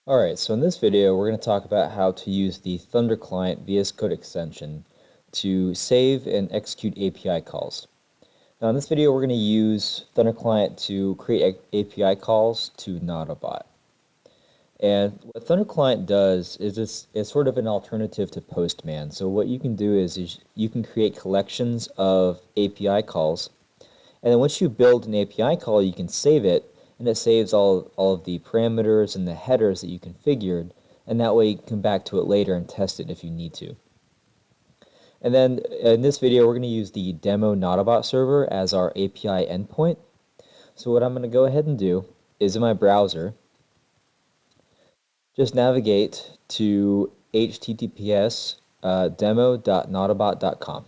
Alright, so in this video we're going to talk about how to use the Thunderclient VS Code extension to save and execute API calls. Now in this video we're going to use Thunderclient to create API calls to Nautobot. And what Thunderclient does is it's sort of an alternative to Postman. So what you can do is you can create collections of API calls, and then once you build an API call you can save it, and it saves all of the parameters and the headers that you configured, and that way you can come back to it later and test it if you need to. And then in this video we're going to use the demo Nautobot server as our API endpoint. So what I'm going to go ahead and do is in my browser just navigate to https demo.nautobot.com.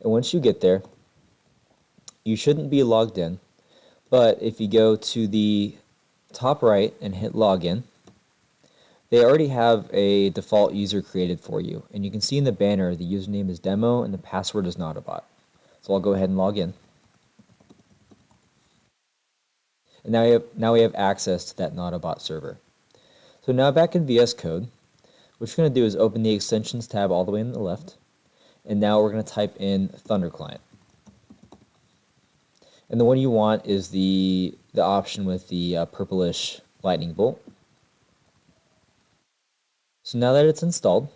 And once you get there, you shouldn't be logged in. But if you go to the top right and hit login, they already have a default user created for you. And you can see in the banner the username is demo and the password is Nautobot. So I'll go ahead and log in. And now we have access to that Nautobot server. So now back in VS Code, what you're going to do is open the extensions tab all the way on the left. And now we're going to type in Thunderclient. And the one you want is the option with the purplish lightning bolt. So now that it's installed,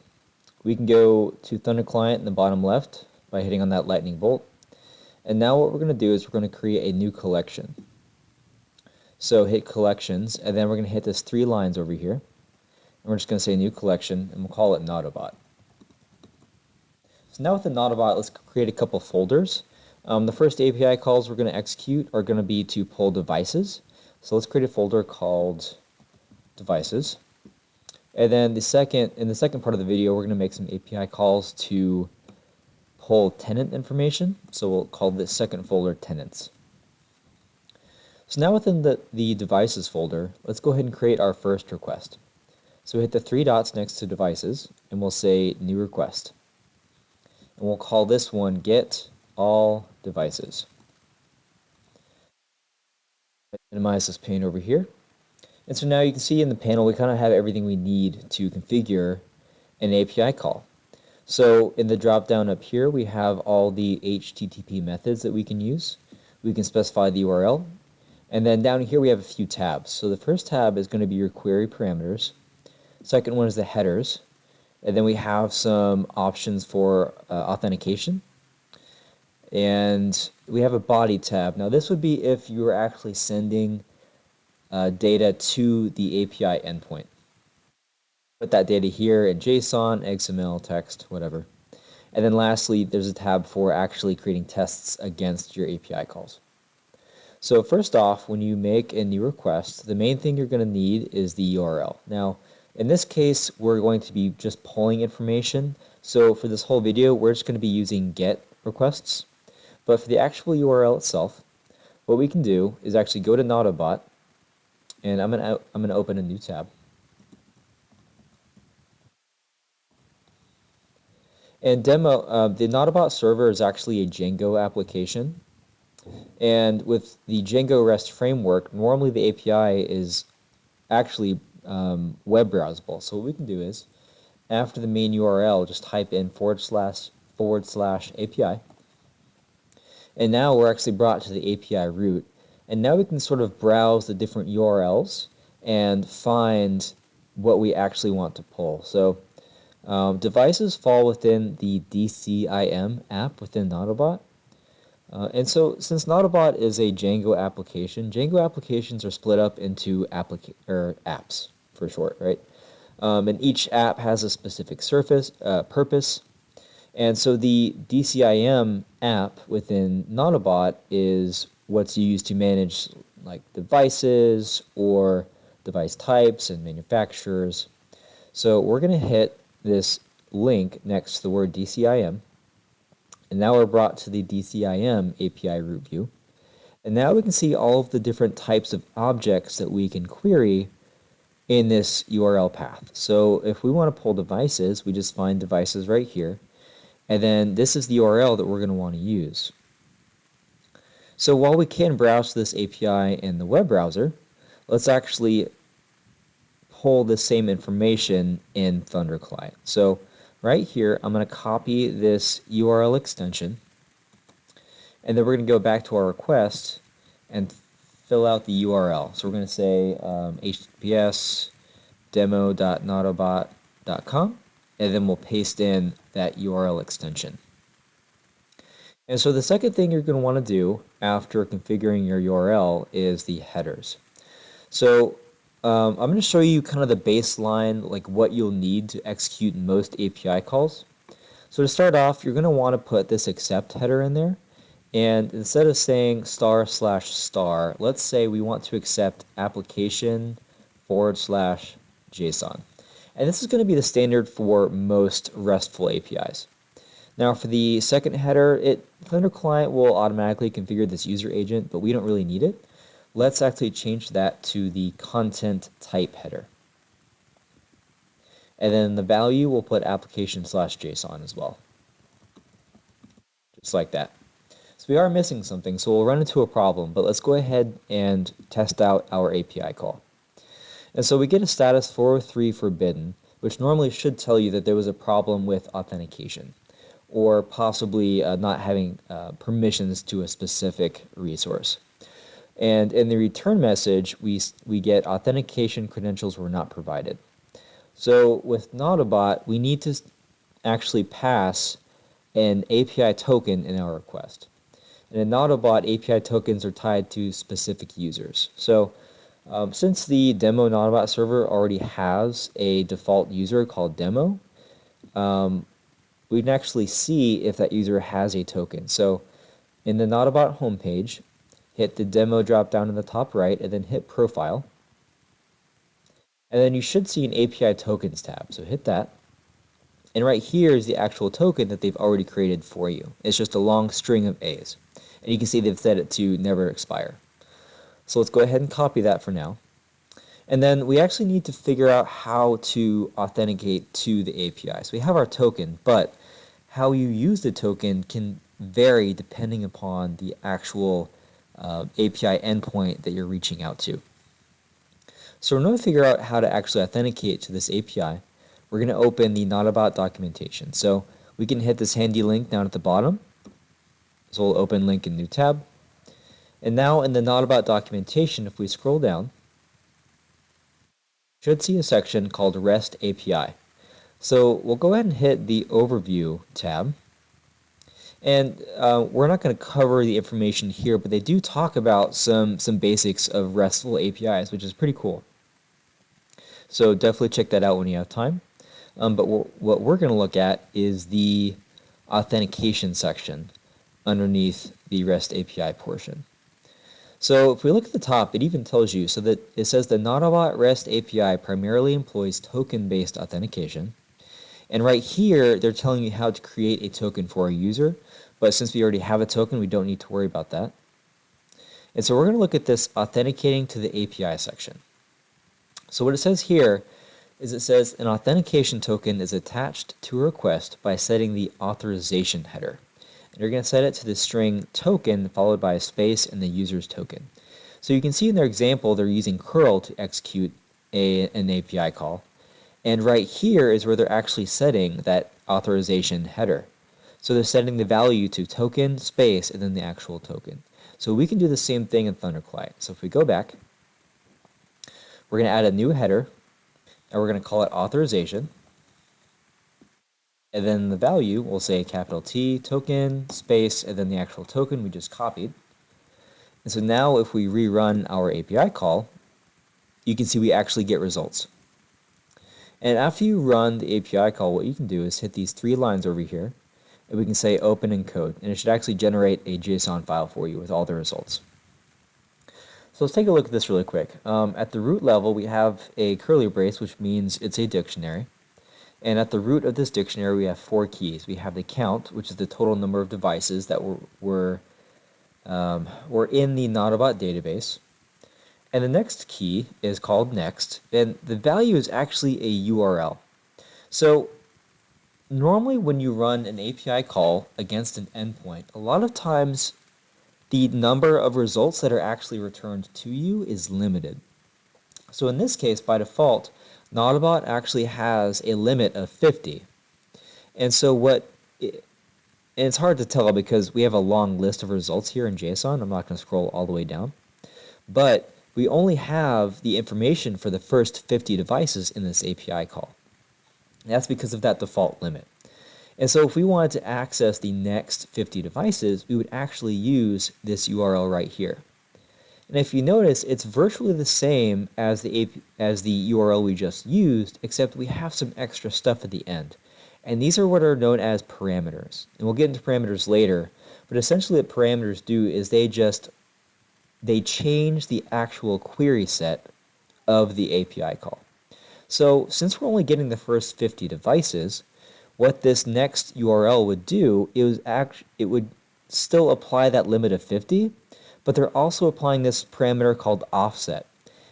we can go to Thunderclient in the bottom left by hitting on that lightning bolt. And now what we're going to do is we're going to create a new collection. So hit collections, and then we're going to hit this 3 lines over here. And we're just going to say new collection, and we'll call it Nautobot. So now with the Nautobot, let's create a couple folders. The first API calls we're going to execute are going to be to pull devices. So let's create a folder called devices. And then in the second part of the video, we're going to make some API calls to pull tenant information. So we'll call this second folder tenants. So now within the devices folder, let's go ahead and create our first request. So hit the 3 dots next to devices, and we'll say new request. And we'll call this one get all devices. Minimize this pane over here. And so now you can see in the panel we kind of have everything we need to configure an API call. So in the drop down up here we have all the HTTP methods that we can use. We can specify the URL. And then down here we have a few tabs. So the first tab is going to be your query parameters. Second one is the headers. And then we have some options for authentication. And we have a body tab. Now this would be if you were actually sending data to the API endpoint. Put that data here in JSON, XML, text, whatever. And then lastly, there's a tab for actually creating tests against your API calls. So first off, when you make a new request, the main thing you're going to need is the URL. Now, in this case, we're going to be just pulling information. So for this whole video, we're just going to be using GET requests. But for the actual URL itself, what we can do is actually go to Nautobot, and I'm gonna open a new tab. And the Nautobot server is actually a Django application. And with the Django REST framework, normally the API is actually web browsable. So what we can do is, after the main URL, just type in // API. And now we're actually brought to the API root. And now we can sort of browse the different URLs and find what we actually want to pull. So devices fall within the DCIM app within Nautobot. And so since Nautobot is a Django application, Django applications are split up into apps for short, right? And each app has a specific purpose. And so the DCIM app within Nautobot is what's used to manage like devices or device types and manufacturers. So we're going to hit this link next to the word DCIM. And now we're brought to the DCIM API root view. And now we can see all of the different types of objects that we can query in this URL path. So if we want to pull devices, we just find devices right here. And then this is the URL that we're going to want to use. So while we can browse this API in the web browser, let's actually pull the same information in Thunderclient. So right here, I'm going to copy this URL extension, and then we're going to go back to our request and fill out the URL. So we're going to say https demo.nautobot.com, and then we'll paste in that URL extension. And so the second thing you're going to want to do after configuring your URL is the headers. So I'm going to show you kind of the baseline, like what you'll need to execute most API calls. So to start off, you're going to want to put this accept header in there. And instead of saying */*, let's say we want to accept application/JSON. And this is going to be the standard for most RESTful APIs. Now for the second header, Thunderclient will automatically configure this user agent, but we don't really need it. Let's actually change that to the content type header. And then the value, we'll put application/JSON as well. Just like that. So we are missing something, so we'll run into a problem, but let's go ahead and test out our API call. And so we get a status 403 forbidden, which normally should tell you that there was a problem with authentication, or possibly not having permissions to a specific resource. And in the return message, we get authentication credentials were not provided. So with Nautobot, we need to actually pass an API token in our request. And in Nautobot, API tokens are tied to specific users. So since the demo Nautobot server already has a default user called demo, we can actually see if that user has a token. So in the Nautobot homepage, hit the demo drop down in the top right, and then hit profile. And then you should see an API tokens tab. So hit that. And right here is the actual token that they've already created for you. It's just a long string of A's. And you can see they've set it to never expire. So let's go ahead and copy that for now. And then we actually need to figure out how to authenticate to the API. So we have our token, but how you use the token can vary depending upon the actual API endpoint that you're reaching out to. So in order to figure out how to actually authenticate to this API, we're going to open the Nautobot documentation. So we can hit this handy link down at the bottom. So we'll open link in new tab. And now in the Nautobot documentation, if we scroll down, you should see a section called REST API. So we'll go ahead and hit the Overview tab. And we're not going to cover the information here, but they do talk about some basics of RESTful APIs, which is pretty cool. So definitely check that out when you have time. But what we're going to look at is the authentication section underneath the REST API portion. So if we look at the top, it even tells you, so that it says the Nautobot REST API primarily employs token-based authentication. And right here, they're telling you how to create a token for a user, but since we already have a token, we don't need to worry about that. And so we're going to look at this authenticating to the API section. So what it says here is it says an authentication token is attached to a request by setting the authorization header. And you're going to set it to the string token followed by a space and the user's token. So you can see in their example, they're using curl to execute an API call. And right here is where they're actually setting that authorization header. So they're setting the value to token, space, and then the actual token. So we can do the same thing in Thunderclient. So if we go back, we're going to add a new header, and we're going to call it authorization. And then the value, we'll say capital T, token, space, and then the actual token we just copied. And so now if we rerun our API call, you can see we actually get results. And after you run the API call, what you can do is hit these 3 lines over here, and we can say open encode, and it should actually generate a JSON file for you with all the results. So let's take a look at this really quick. At the root level, we have a curly brace, which means it's a dictionary. And at the root of this dictionary, we have 4 keys. We have the count, which is the total number of devices that were in the Nautobot database. And the next key is called next, and the value is actually a URL. So normally when you run an API call against an endpoint, a lot of times the number of results that are actually returned to you is limited. So in this case, by default, Nautobot actually has a limit of 50. And so and it's hard to tell because we have a long list of results here in JSON. I'm not going to scroll all the way down. But we only have the information for the first 50 devices in this API call. And that's because of that default limit. And so if we wanted to access the next 50 devices, we would actually use this URL right here. And if you notice, it's virtually the same as the URL we just used, except we have some extra stuff at the end. And these are what are known as parameters. And we'll get into parameters later, but essentially what parameters do is they change the actual query set of the API call. So since we're only getting the first 50 devices, what this next URL would do is it would still apply that limit of 50, but they're also applying this parameter called offset.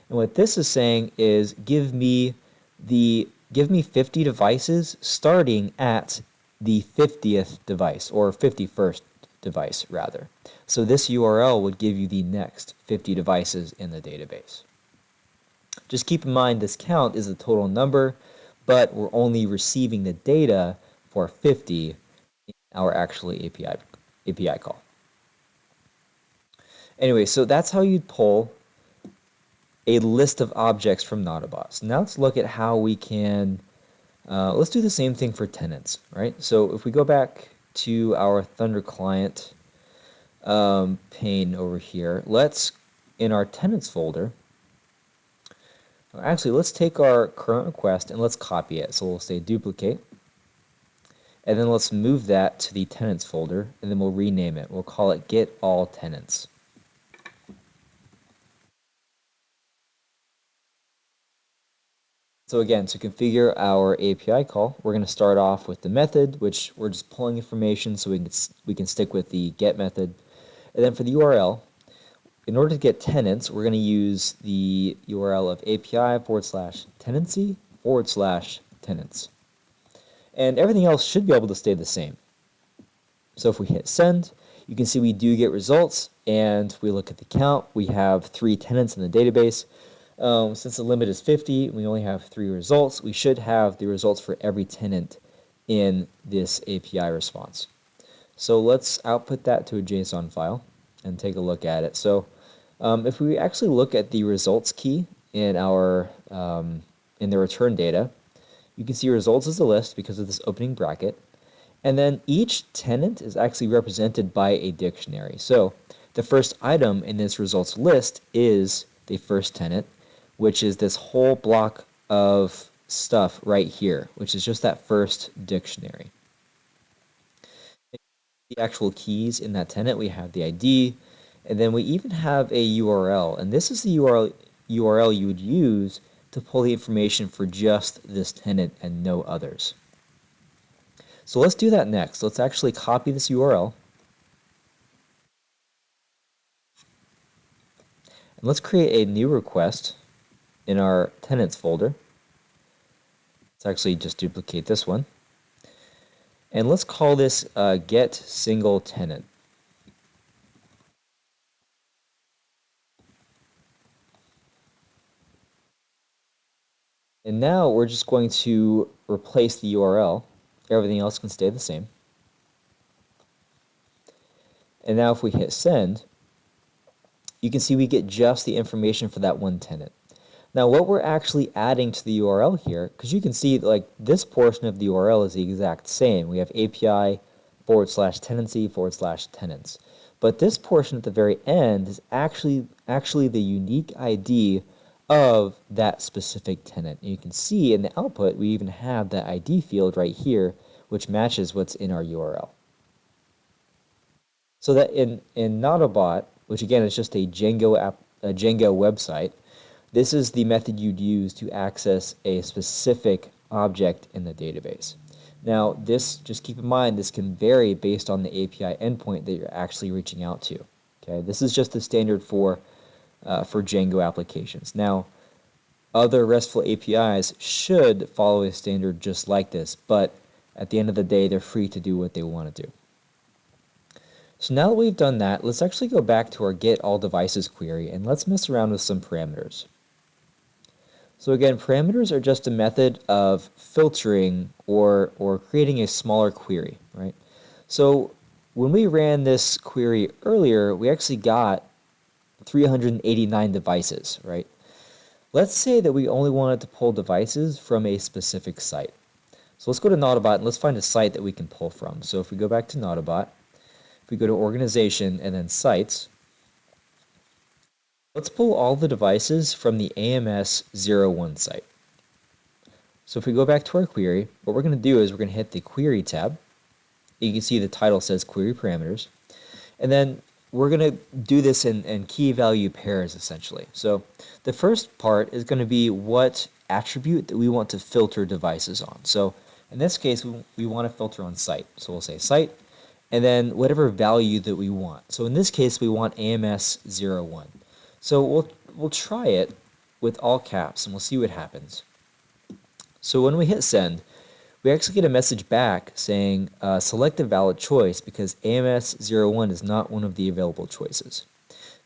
And what this is saying is give me 50 devices starting at the 50th device, or 51st device rather. So this URL would give you the next 50 devices in the database. Just keep in mind this count is the total number, but we're only receiving the data for 50 in our actually API call. Anyway, so that's how you pull a list of objects from Nautobot. So now let's look at how we can, let's do the same thing for tenants, right? So if we go back to our Thunderclient pane over here, in our tenants folder, actually let's take our current request and let's copy it. So we'll say duplicate, and then let's move that to the tenants folder, and then we'll rename it. We'll call it get all tenants. So again, to configure our API call, we're going to start off with the method, which we're just pulling information so we can stick with the get method. And then for the URL, in order to get tenants, we're going to use the URL of API/tenancy/tenants. And everything else should be able to stay the same. So if we hit send, you can see we do get results, and we look at the count. We have 3 tenants in the database. Since the limit is 50, we only have 3 results. We should have the results for every tenant in this API response. So let's output that to a JSON file and take a look at it. So if we actually look at the results key in our in the return data, you can see results as a list because of this opening bracket. And then each tenant is actually represented by a dictionary. So the first item in this results list is the first tenant, which is this whole block of stuff right here, which is just that first dictionary. The actual keys in that tenant, we have the ID, and then we even have a URL. And this is the URL you would use to pull the information for just this tenant and no others. So let's do that next. Let's actually copy this URL. And let's create a new request in our tenants folder. Let's actually just duplicate this one. And let's call this get single tenant. And now we're just going to replace the URL. Everything else can stay the same. And now if we hit send, you can see we get just the information for that one tenant. Now what we're actually adding to the URL here, because you can see like this portion of the URL is the exact same. We have API/tenancy/tenants. But this portion at the very end is actually the unique ID of that specific tenant. And you can see in the output we even have that ID field right here, which matches what's in our URL. So that in Nautobot, which again is just a Django website, this is the method you'd use to access a specific object in the database. Now this, just keep in mind, this can vary based on the API endpoint that you're actually reaching out to. Okay, this is just the standard for Django applications. Now, other RESTful APIs should follow a standard just like this, but at the end of the day, they're free to do what they want to do. So now that we've done that, let's actually go back to our get all devices query and let's mess around with some parameters. So again, parameters are just a method of filtering or creating a smaller query, right? So when we ran this query earlier, we actually got 389 devices, right? Let's say that we only wanted to pull devices from a specific site. So let's go to Nautobot and let's find a site that we can pull from. So if we go back to Nautobot, if we go to Organization and then Sites, let's pull all the devices from the AMS01 site. So if we go back to our query, what we're going to do is we're going to hit the Query tab. You can see the title says Query Parameters. And then we're going to do this in key value pairs, essentially. So the first part is going to be what attribute that we want to filter devices on. So in this case, we want to filter on site. So we'll say site, and then whatever value that we want. So in this case, we want AMS01. So we'll try it with all caps, and we'll see what happens. So when we hit send, we actually get a message back saying select a valid choice because AMS01 is not one of the available choices.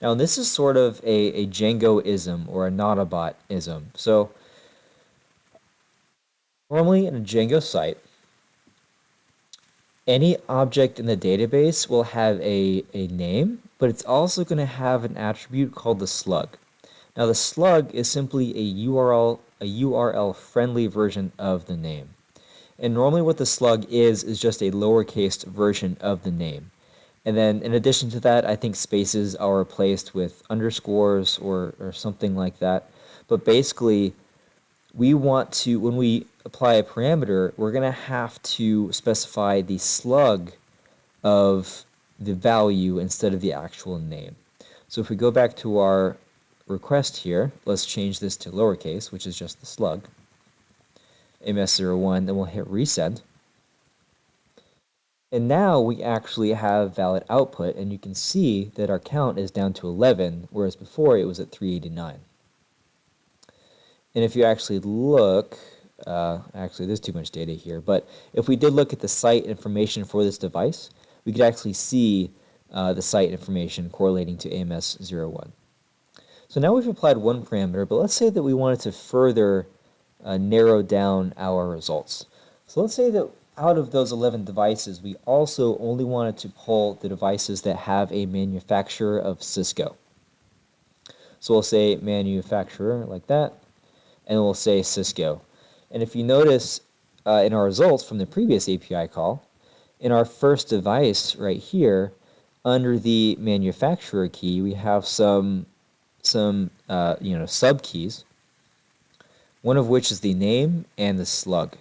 Now this is sort of a Django-ism or a Nautobot-ism. So normally in a Django site, any object in the database will have a name, but it's also going to have an attribute called the slug. Now the slug is simply a URL friendly version of the name. And normally what the slug is just a lowercase version of the name. And then in addition to that, I think spaces are replaced with underscores or something like that. But basically, we want to, when we apply a parameter, we're going to have to specify the slug of the value instead of the actual name. So if we go back to our request here, let's change this to lowercase, which is just the slug. AMS01, then we'll hit resend. And now we actually have valid output, and you can see that our count is down to 11, whereas before it was at 389. And if you actually look, actually there's too much data here, but if we did look at the site information for this device, we could actually see the site information correlating to AMS01. So now we've applied one parameter, but let's say that we wanted to further narrow down our results. So let's say that out of those 11 devices, we also only wanted to pull the devices that have a manufacturer of Cisco. So we'll say manufacturer like that, and we'll say Cisco. And if you notice in our results from the previous API call, in our first device right here, under the manufacturer key, we have some sub keys, one of which is the name and the slug.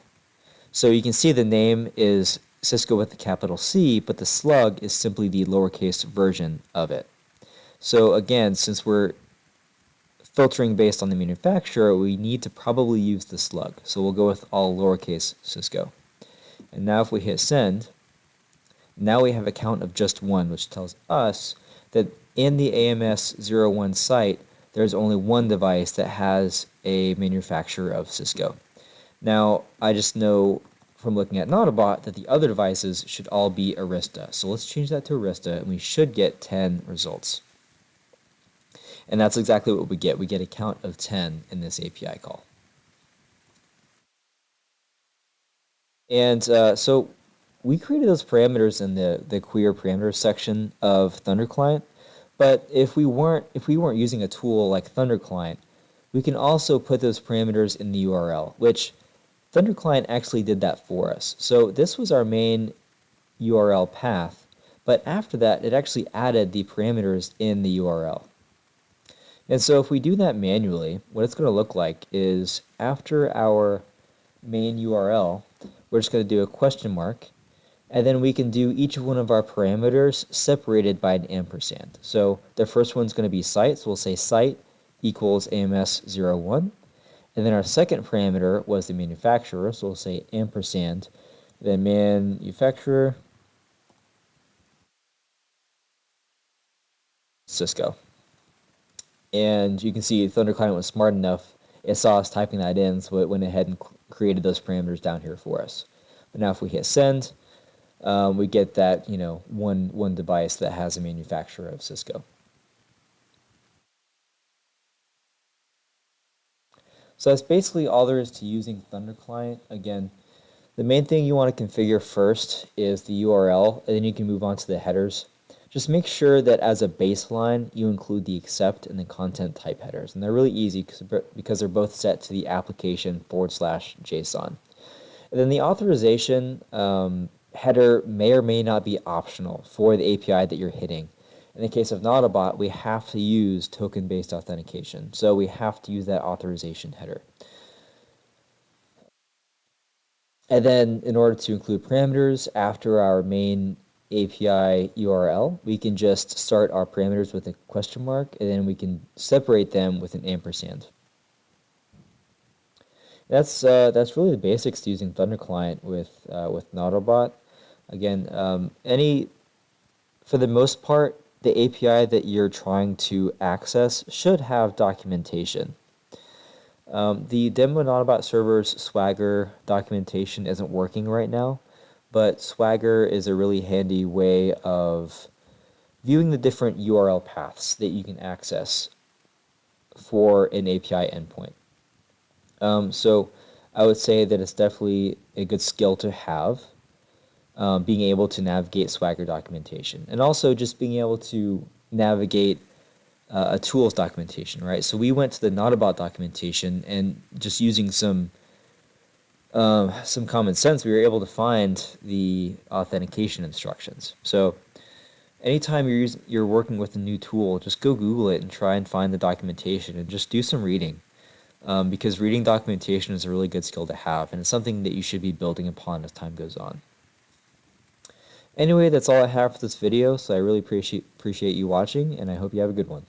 So you can see the name is Cisco with a capital C, but the slug is simply the lowercase version of it. So again, since we're filtering based on the manufacturer, we need to probably use the slug. So we'll go with all lowercase Cisco. And now if we hit send, now we have a count of just one, which tells us that in the AMS01 site, there's only one device that has a manufacturer of Cisco. Now, I just know from looking at Nautobot that the other devices should all be Arista. So let's change that to Arista, and we should get 10 results. And that's exactly what we get. We get a count of 10 in this API call. And so we created those parameters in the queer parameters section of Thunderclient. But if we weren't using a tool like Thunderclient, we can also put those parameters in the URL, which Thunderclient actually did that for us. So this was our main URL path, but after that, it actually added the parameters in the URL. And so if we do that manually, what it's going to look like is after our main URL, we're just going to do a question mark, and then we can do each one of our parameters separated by an ampersand. So the first one's going to be site, so we'll say site equals AMS01. And then our second parameter was the manufacturer, so we'll say ampersand, then manufacturer, Cisco. And you can see Thunderclient was smart enough, it saw us typing that in, so it went ahead and created those parameters down here for us. But now if we hit send, we get that, one device that has a manufacturer of Cisco. So that's basically all there is to using Thunderclient. Again, the main thing you want to configure first is the URL, and then you can move on to the headers. Just make sure that as a baseline, you include the accept and the content type headers. And they're really easy because they're both set to the application/JSON. And then the authorization header may or may not be optional for the API that you're hitting. In the case of Nautobot, we have to use token-based authentication. So we have to use that authorization header. And then in order to include parameters after our main API URL, we can just start our parameters with a question mark, and then we can separate them with an ampersand. That's really the basics to using Thunderclient with Nautobot. Again, for the most part, the API that you're trying to access should have documentation. The demo Nautobot server's Swagger documentation isn't working right now, but Swagger is a really handy way of viewing the different URL paths that you can access for an API endpoint. So I would say that it's definitely a good skill to have, being able to navigate Swagger documentation, and also just being able to navigate a tools documentation, right? So we went to the Nautobot documentation, and just using some common sense, we were able to find the authentication instructions. So anytime you're working with a new tool, just go Google it and try and find the documentation, and just do some reading. Because reading documentation is a really good skill to have, and it's something that you should be building upon as time goes on. Anyway, that's all I have for this video, so I really appreciate you watching, and I hope you have a good one.